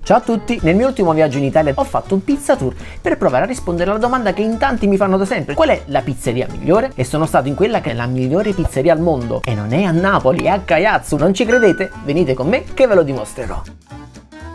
Ciao a tutti, nel mio ultimo viaggio in Italia ho fatto un pizza tour per provare a rispondere alla domanda che in tanti mi fanno da sempre: qual è la pizzeria migliore? E sono stato in quella che è la migliore pizzeria al mondo, e non è a Napoli, è a Caiazzo. Non ci credete? Venite con me che ve lo dimostrerò.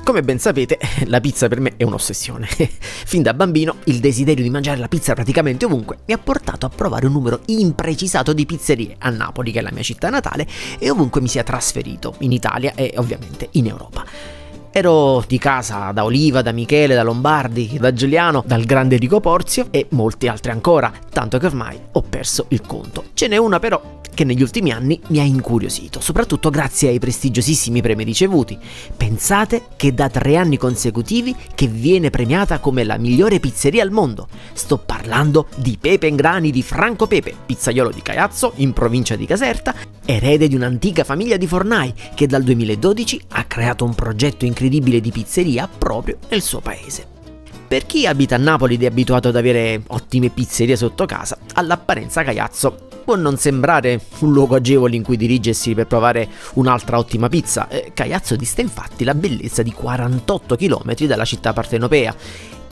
Come ben sapete, la pizza per me è un'ossessione. Fin da bambino il desiderio di mangiare la pizza praticamente ovunque mi ha portato a provare un numero imprecisato di pizzerie a Napoli, che è la mia città natale, e ovunque mi sia trasferito, in Italia e ovviamente in Europa. Ero di casa da Oliva, da Michele, da Lombardi, da Giuliano, dal grande Enrico Porzio e molti altri ancora, tanto che ormai ho perso il conto. Ce n'è una però che negli ultimi anni mi ha incuriosito, soprattutto grazie ai prestigiosissimi premi ricevuti. Pensate che da 3 anni consecutivi che viene premiata come la migliore pizzeria al mondo. Sto parlando di Pepe in Grani di Franco Pepe, pizzaiolo di Caiazzo, in provincia di Caserta, erede di un'antica famiglia di fornai che dal 2012 ha creato un progetto incredibile di pizzeria proprio nel suo paese. Per chi abita a Napoli ed è abituato ad avere ottime pizzerie sotto casa, all'apparenza Caiazzo può non sembrare un luogo agevole in cui dirigersi per provare un'altra ottima pizza. Caiazzo dista infatti la bellezza di 48 km dalla città partenopea.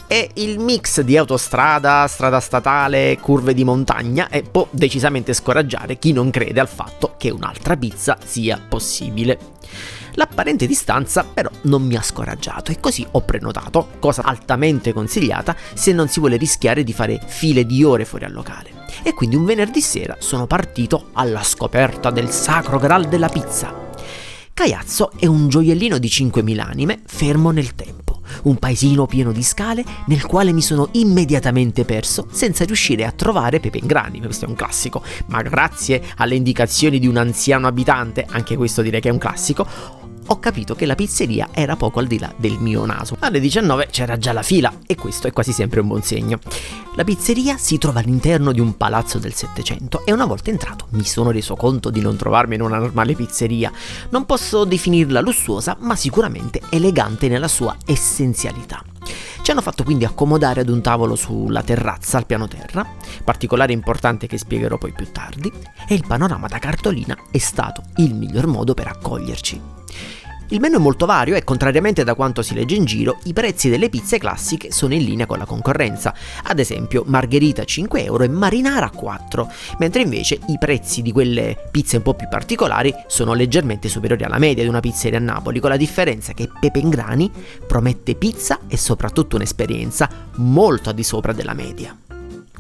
E il mix di autostrada, strada statale, curve di montagna può decisamente scoraggiare chi non crede al fatto che un'altra pizza sia possibile. L'apparente distanza però non mi ha scoraggiato e così ho prenotato, cosa altamente consigliata se non si vuole rischiare di fare file di ore fuori al locale. E quindi un venerdì sera sono partito alla scoperta del sacro graal della pizza. Caiazzo è un gioiellino di 5.000 anime fermo nel tempo, un paesino pieno di scale nel quale mi sono immediatamente perso senza riuscire a trovare Pepe in Grani. Questo è un classico, ma grazie alle indicazioni di un anziano abitante, anche questo direi che è un classico, ho capito che la pizzeria era poco al di là del mio naso. Alle 19 c'era già la fila e questo è quasi sempre un buon segno. La pizzeria si trova all'interno di un palazzo del Settecento e una volta entrato mi sono reso conto di non trovarmi in una normale pizzeria. Non posso definirla lussuosa, ma sicuramente elegante nella sua essenzialità. Ci hanno fatto quindi accomodare ad un tavolo sulla terrazza al piano terra, particolare importante che spiegherò poi più tardi, e il panorama da cartolina è stato il miglior modo per accoglierci. Il menù è molto vario e, contrariamente da quanto si legge in giro, i prezzi delle pizze classiche sono in linea con la concorrenza. Ad esempio, margherita a 5 euro e marinara a 4, mentre invece i prezzi di quelle pizze un po' più particolari sono leggermente superiori alla media di una pizzeria a Napoli, con la differenza che Pepe in Grani promette pizza e soprattutto un'esperienza molto al di sopra della media.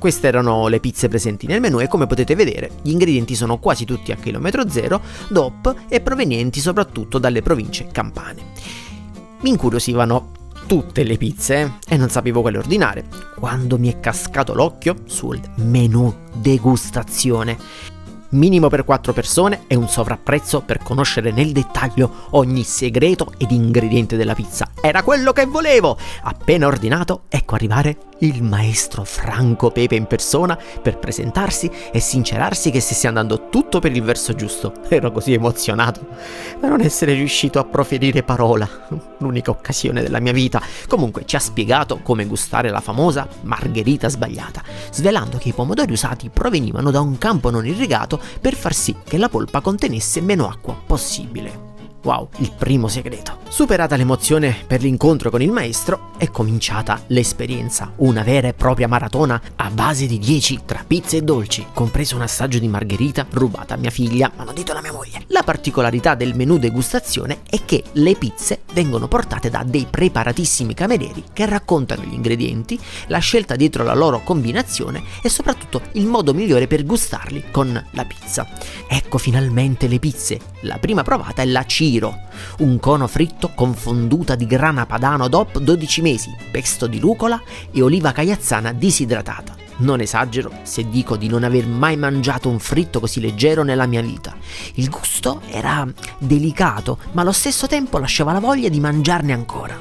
Queste erano le pizze presenti nel menù e, come potete vedere, gli ingredienti sono quasi tutti a chilometro zero, DOP e provenienti soprattutto dalle province campane. Mi incuriosivano tutte le pizze e non sapevo quale ordinare, quando mi è cascato l'occhio sul menù degustazione. Minimo per 4 persone e un sovrapprezzo per conoscere nel dettaglio ogni segreto ed ingrediente della pizza. Era quello che volevo! Appena ordinato, ecco arrivare il maestro Franco Pepe in persona per presentarsi e sincerarsi che stesse andando tutto per il verso giusto. Ero così emozionato da non essere riuscito a proferire parola. L'unica occasione della mia vita. Comunque ci ha spiegato come gustare la famosa margherita sbagliata, svelando che i pomodori usati provenivano da un campo non irrigato per far sì che la polpa contenesse meno acqua possibile. Wow, il primo segreto. Superata l'emozione per l'incontro con il maestro, è cominciata l'esperienza, una vera e propria maratona a base di 10 tra pizze e dolci, compreso un assaggio di margherita rubata a mia figlia, ma non dito alla mia moglie. La particolarità del menù degustazione è che le pizze vengono portate da dei preparatissimi camerieri che raccontano gli ingredienti, la scelta dietro la loro combinazione e soprattutto il modo migliore per gustarli con la pizza. Ecco finalmente le pizze. La prima provata è la Ciro, un cono fritto con fonduta di grana padano DOP 12 mesi, pesto di rucola e oliva caiazzana disidratata. Non esagero se dico di non aver mai mangiato un fritto così leggero nella mia vita. Il gusto era delicato, ma allo stesso tempo lasciava la voglia di mangiarne ancora.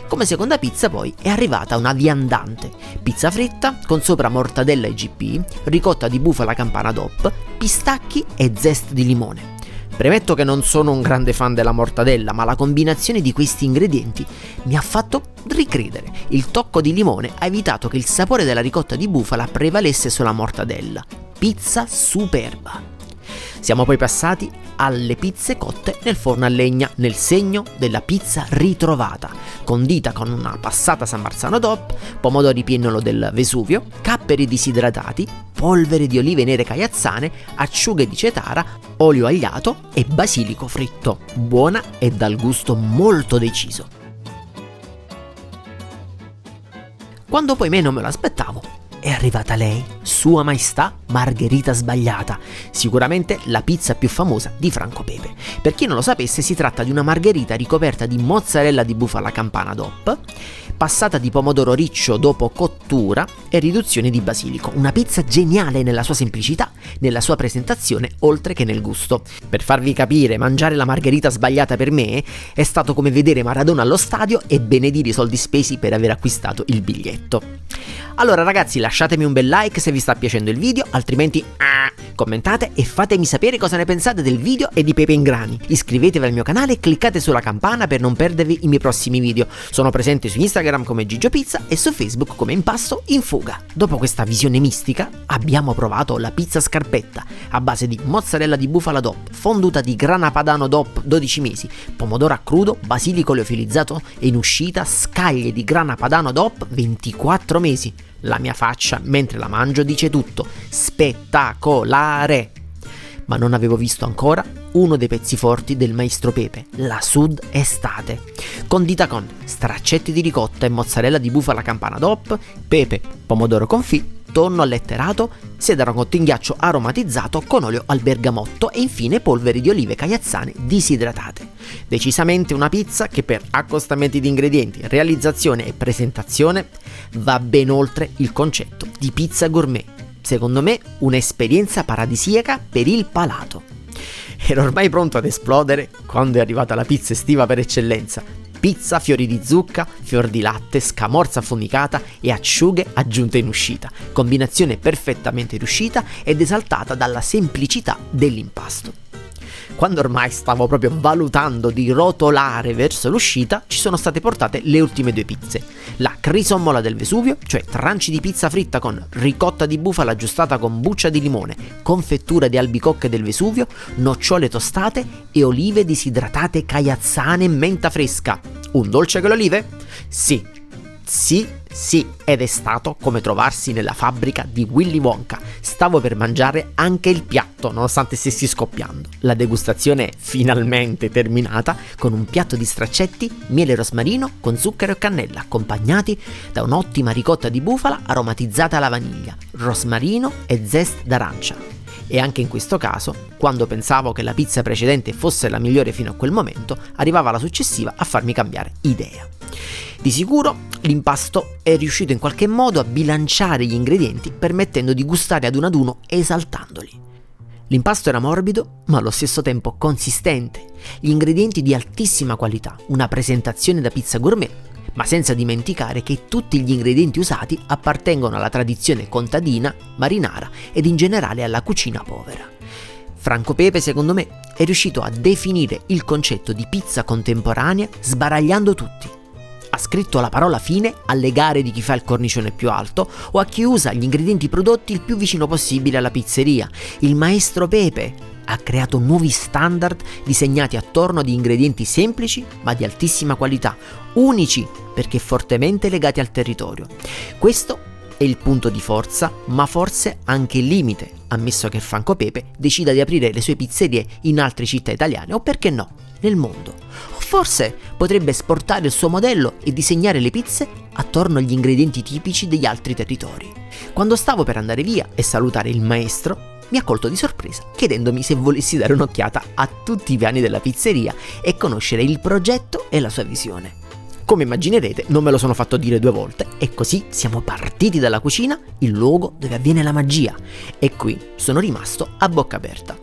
Come seconda pizza poi è arrivata una viandante, pizza fritta con sopra mortadella IGP, ricotta di bufala campana DOP, pistacchi e zest di limone. Premetto che non sono un grande fan della mortadella, ma la combinazione di questi ingredienti mi ha fatto ricredere. Il tocco di limone ha evitato che il sapore della ricotta di bufala prevalesse sulla mortadella. Pizza superba! Siamo poi passati alle pizze cotte nel forno a legna, nel segno della pizza ritrovata, condita con una passata San Marzano DOP, pomodori piennolo del Vesuvio, capperi disidratati, polvere di olive nere caiazzane, acciughe di cetara, olio agliato e basilico fritto. Buona e dal gusto molto deciso. Quando poi meno me lo aspettavo, è arrivata lei, Sua Maestà Margherita Sbagliata, sicuramente la pizza più famosa di Franco Pepe. Per chi non lo sapesse, si tratta di una margherita ricoperta di mozzarella di bufala campana DOP, passata di pomodoro riccio dopo cottura e riduzione di basilico. Una pizza geniale nella sua semplicità, nella sua presentazione, oltre che nel gusto. Per farvi capire, mangiare la margherita sbagliata per me è stato come vedere Maradona allo stadio e benedire i soldi spesi per aver acquistato il biglietto. Allora ragazzi, lasciatemi un bel like se vi sta piacendo il video, altrimenti commentate e fatemi sapere cosa ne pensate del video e di Pepe in grani. Iscrivetevi al mio canale e cliccate sulla campana per non perdervi i miei prossimi video. Sono presente su Instagram come Gigio Pizza e su Facebook come Impasto in Fuga. Dopo questa visione mistica abbiamo provato la pizza scarpetta a base di mozzarella di bufala DOP, fonduta di grana padano DOP 12 mesi, pomodoro a crudo, basilico leofilizzato e in uscita scaglie di grana padano DOP 24 mesi. La mia faccia mentre la mangio dice tutto: spettacolare! Ma non avevo visto ancora uno dei pezzi forti del maestro Pepe, la Sud Estate, condita con straccetti di ricotta e mozzarella di bufala campana DOP, pepe, pomodoro confit, tonno alletterato, sedano cotto in ghiaccio aromatizzato con olio al bergamotto e infine polveri di olive caiazzane disidratate. Decisamente una pizza che per accostamenti di ingredienti, realizzazione e presentazione va ben oltre il concetto di pizza gourmet. Secondo me un'esperienza paradisiaca per il palato. Ero ormai pronto ad esplodere quando è arrivata la pizza estiva per eccellenza. Pizza, fiori di zucca, fior di latte, scamorza affumicata e acciughe aggiunte in uscita. Combinazione perfettamente riuscita ed esaltata dalla semplicità dell'impasto. Quando ormai stavo proprio valutando di rotolare verso l'uscita, ci sono state portate le ultime due pizze. La crisommola del Vesuvio, cioè tranci di pizza fritta con ricotta di bufala aggiustata con buccia di limone, confettura di albicocche del Vesuvio, nocciole tostate e olive disidratate caiazzane e menta fresca. Un dolce con le olive? Sì, ed è stato come trovarsi nella fabbrica di Willy Wonka. Stavo per mangiare anche il piatto, nonostante stessi scoppiando. La degustazione è finalmente terminata con un piatto di straccetti, miele e rosmarino con zucchero e cannella, accompagnati da un'ottima ricotta di bufala aromatizzata alla vaniglia, rosmarino e zest d'arancia. E anche in questo caso, quando pensavo che la pizza precedente fosse la migliore fino a quel momento, arrivava la successiva a farmi cambiare idea. Di sicuro l'impasto è riuscito in qualche modo a bilanciare gli ingredienti, permettendo di gustare ad uno esaltandoli. L'impasto era morbido ma allo stesso tempo consistente, gli ingredienti di altissima qualità, una presentazione da pizza gourmet, ma senza dimenticare che tutti gli ingredienti usati appartengono alla tradizione contadina, marinara ed in generale alla cucina povera. Franco Pepe, secondo me, è riuscito a definire il concetto di pizza contemporanea sbaragliando tutti. Ha scritto la parola fine alle gare di chi fa il cornicione più alto o a chi usa gli ingredienti prodotti il più vicino possibile alla pizzeria. Il maestro Pepe ha creato nuovi standard disegnati attorno ad ingredienti semplici ma di altissima qualità, unici perché fortemente legati al territorio. Questo è il punto di forza, ma forse anche il limite, ammesso che Franco Pepe decida di aprire le sue pizzerie in altre città italiane o, perché no, nel mondo. O forse potrebbe esportare il suo modello e disegnare le pizze attorno agli ingredienti tipici degli altri territori. Quando stavo per andare via e salutare il maestro, mi ha colto di sorpresa chiedendomi se volessi dare un'occhiata a tutti i piani della pizzeria e conoscere il progetto e la sua visione. Come immaginerete, non me lo sono fatto dire due volte e così siamo partiti dalla cucina, il luogo dove avviene la magia, e qui sono rimasto a bocca aperta.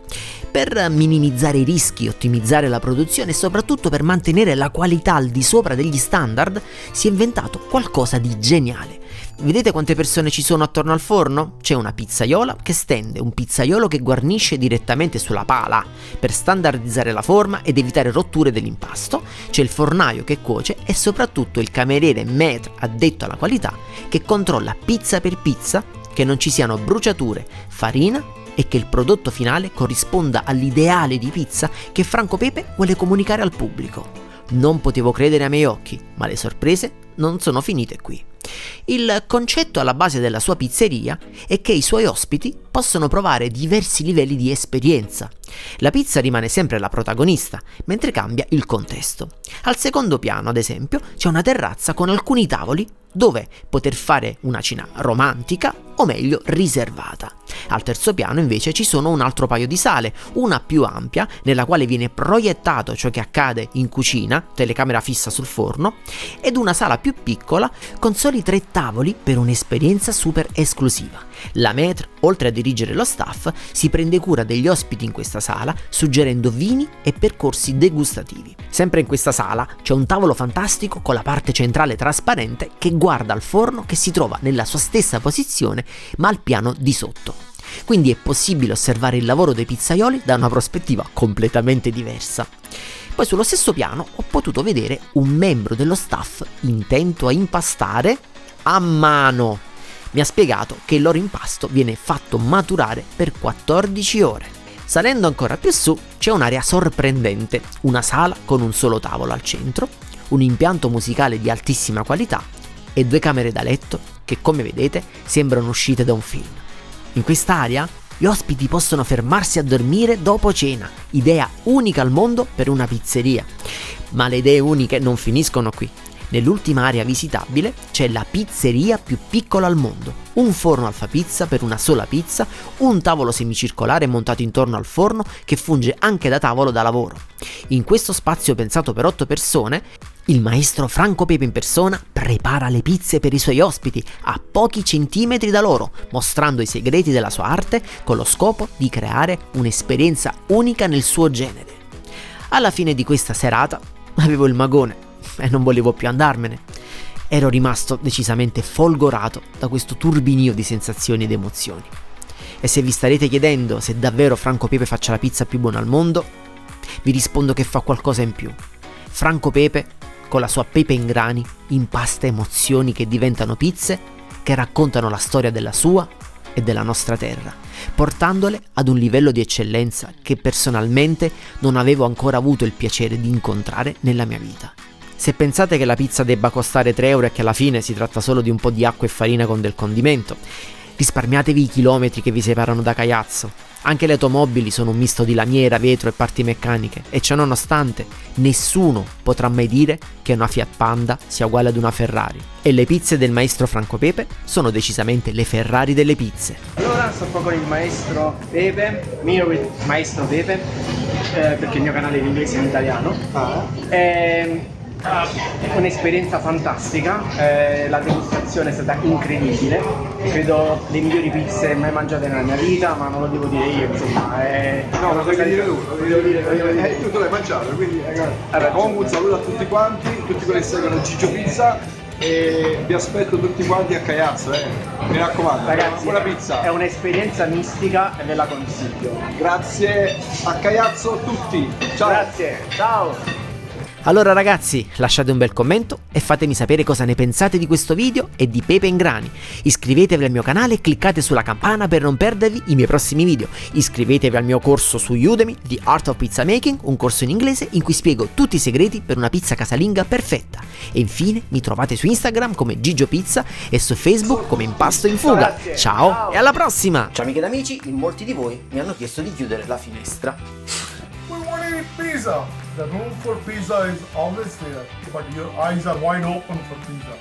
Per minimizzare i rischi, ottimizzare la produzione e soprattutto per mantenere la qualità al di sopra degli standard, si è inventato qualcosa di geniale. Vedete quante persone ci sono attorno al forno? C'è una pizzaiola che stende, un pizzaiolo che guarnisce direttamente sulla pala per standardizzare la forma ed evitare rotture dell'impasto, c'è il fornaio che cuoce e soprattutto il cameriere maître addetto alla qualità che controlla pizza per pizza che non ci siano bruciature, farina e che il prodotto finale corrisponda all'ideale di pizza che Franco Pepe vuole comunicare al pubblico. Non potevo credere ai miei occhi, ma le sorprese non sono finite qui. Il concetto alla base della sua pizzeria è che i suoi ospiti possono provare diversi livelli di esperienza. La pizza rimane sempre la protagonista, mentre cambia il contesto. Al secondo piano, ad esempio, c'è una terrazza con alcuni tavoli dove poter fare una cena romantica o meglio riservata. Al terzo piano invece ci sono un altro paio di sale, una più ampia nella quale viene proiettato ciò che accade in cucina, telecamera fissa sul forno, ed una sala più piccola con soli 3 tavoli per un'esperienza super esclusiva. La maître, oltre a dirigere lo staff, si prende cura degli ospiti in questa sala, suggerendo vini e percorsi degustativi. Sempre in questa sala c'è un tavolo fantastico con la parte centrale trasparente che guarda al forno che si trova nella sua stessa posizione ma al piano di sotto. Quindi è possibile osservare il lavoro dei pizzaioli da una prospettiva completamente diversa. Poi sullo stesso piano ho potuto vedere un membro dello staff intento a impastare a mano. Mi ha spiegato che il loro impasto viene fatto maturare per 14 ore. Salendo ancora più su c'è un'area sorprendente, una sala con un solo tavolo al centro, un impianto musicale di altissima qualità e 2 camere da letto che, come vedete, sembrano uscite da un film. In quest'area gli ospiti possono fermarsi a dormire dopo cena, idea unica al mondo per una pizzeria. Ma le idee uniche non finiscono qui. Nell'ultima area visitabile c'è la pizzeria più piccola al mondo, un forno alfapizza per una sola pizza, un tavolo semicircolare montato intorno al forno che funge anche da tavolo da lavoro. In questo spazio pensato per 8 persone, il maestro Franco Pepe in persona prepara le pizze per i suoi ospiti a pochi centimetri da loro, mostrando i segreti della sua arte con lo scopo di creare un'esperienza unica nel suo genere. Alla fine di questa serata avevo il magone e non volevo più andarmene. Ero rimasto decisamente folgorato da questo turbinio di sensazioni ed emozioni. E se vi starete chiedendo se davvero Franco Pepe faccia la pizza più buona al mondo, vi rispondo che fa qualcosa in più. Franco Pepe, con la sua pepe in grani, impasta emozioni che diventano pizze, che raccontano la storia della sua e della nostra terra, portandole ad un livello di eccellenza che personalmente non avevo ancora avuto il piacere di incontrare nella mia vita. Se pensate che la pizza debba costare 3 euro e che alla fine si tratta solo di un po' di acqua e farina con del condimento, risparmiatevi i chilometri che vi separano da Caiazzo. Anche le automobili sono un misto di lamiera, vetro e parti meccaniche e ciò nonostante nessuno potrà mai dire che una Fiat Panda sia uguale ad una Ferrari. E le pizze del maestro Franco Pepe sono decisamente le Ferrari delle pizze. Allora sto qua con il maestro Pepe, mio with maestro Pepe, perché il mio canale è in inglese e in italiano. Un'esperienza fantastica, la degustazione è stata incredibile, credo le migliori pizze mai mangiate nella mia vita, ma non lo devo dire io, insomma. No, lo devi dire tu, lo devo dire. Tu l'hai mangiato, quindi comunque un saluto a tutti quanti, tutti quelli che seguono Gigio Pizza, e vi aspetto tutti quanti a Caiazzo, mi raccomando. Ragazzi, buona pizza. È un'esperienza mistica e ve la consiglio. Grazie a Caiazzo tutti, ciao. Grazie, ciao. Allora ragazzi, lasciate un bel commento e fatemi sapere cosa ne pensate di questo video e di Pepe in grani. Iscrivetevi al mio canale e cliccate sulla campana per non perdervi i miei prossimi video. Iscrivetevi al mio corso su Udemy, The Art of Pizza Making, un corso in inglese in cui spiego tutti i segreti per una pizza casalinga perfetta. E infine mi trovate su Instagram come Gigio Pizza e su Facebook come Impasto in Fuga. Grazie. Ciao e alla prossima! Ciao amiche ed amici, in molti di voi mi hanno chiesto di chiudere la finestra. We want to eat pizza. The room for pizza is always there, but your eyes are wide open for pizza.